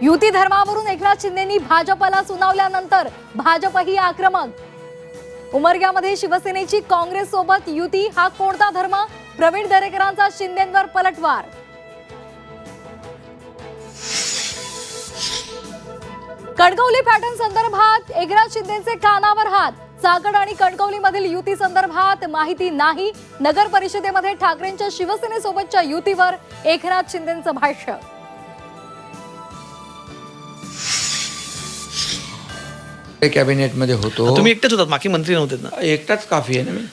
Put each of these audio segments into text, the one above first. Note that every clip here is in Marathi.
युती धर्मावरून एकनाथ शिंदेंनी भाजपला सुनावल्यानंतर भाजपही आक्रमक। उमरग्यामध्ये शिवसेनेची काँग्रेस सोबत युती, हा कोणता धर्म? प्रवीण दरेकरांचा शिंदेंवर पलटवार। कणकवली पॅटर्न संदर्भात एकनाथ शिंदेंचे कानावर हात। चाकण आणि कणकवलीमधील युती संदर्भात माहिती नाही। नगर परिषदेमध्ये ठाकरेंच्या शिवसेनेसोबतच्या युतीवर एकनाथ शिंदेंचं भाष्य। कॅबिनेट मध्ये होतो। तुम्ही एकटेच होतात, बाकी मंत्री नव्हते ना? एकटाच काफी आहे ना मी।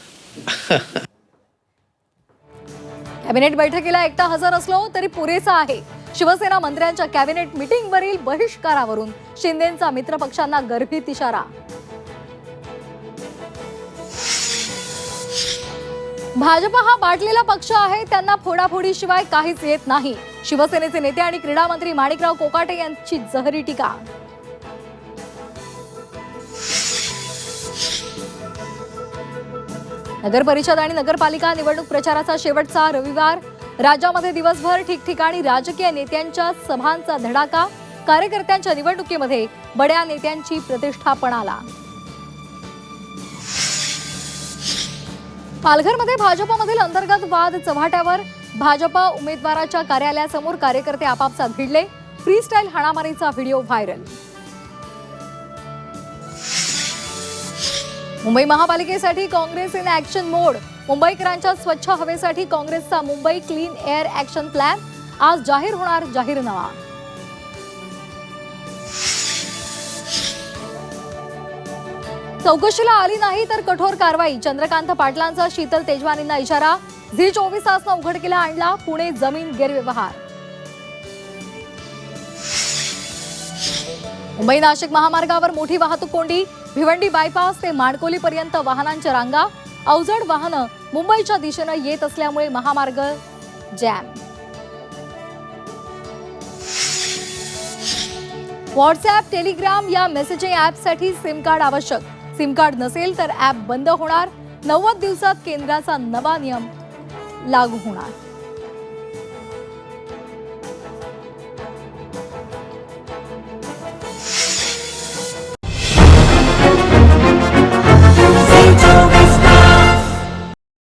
कॅबिनेट बैठकीला एकटा हजर असलो तरी पुरेसा आहे। शिवसेना मंत्र्यांच्या कॅबिनेट मीटिंगवरील बहिष्कारावरून शिंदेंचा मित्रपक्षांना गर्भित इशारा। भाजप हा बाटलेला पक्ष आहे, त्यांना फोडाफोडीशिवाय काहीच येत नाही। शिवसेनेचे नेते आणि क्रीडा मंत्री माणिकराव कोकाटे यांची जहरी टीका। नगर परिषद आणि नगरपालिका निवडणूक प्रचाराचा शेवटचा रविवार। राज्यामध्ये दिवसभर ठिकठिकाणी राजकीय नेत्यांच्या सभांचा धडाका। कार्यकर्त्यांच्या निवडणुकीमध्ये बड्या नेत्यांची प्रतिष्ठा पणाला। पालघरमध्ये भाजपमधील अंतर्गत वाद चव्हाट्यावर। भाजप उमेदवाराच्या कार्यालयासमोर कार्यकर्ते आपापसात भिडले। फ्रीस्टाईल हाणामारीचा व्हिडिओ व्हायरल। मुंबई महापालिकेसाठी काँग्रेस इन ऍक्शन मोड। मुंबईकरांच्या स्वच्छ हवेसाठी काँग्रेसचा Mumbai clean air action plan. आज जाहीर होणार जाहीरनामा। चौकशीला आली नाही तर कठोर कारवाई। चंद्रकांत पाटलांचा शीतल तेजवानींना इशारा। झी 24 तासनं उघडकीला आणला पुणे जमीन गैरव्यवहार। मुंबई नाशिक महामार्गावर मोठी वाहतूक कोंडी। भिवंडी बायपास ते माणकोली पर्यंत वाहनांच्या रांगा। अवजड वाहनं मुंबईच्या दिशेनं येत असल्यामुळे महामार्ग जॅम। व्हॉट्सअप, टेलिग्राम या मेसेजिंग ॲपसाठी सिम कार्ड आवश्यक। सिम कार्ड नसेल तर ॲप बंद होणार। 90 दिवसात केंद्राचा नवा नियम लागू होणार।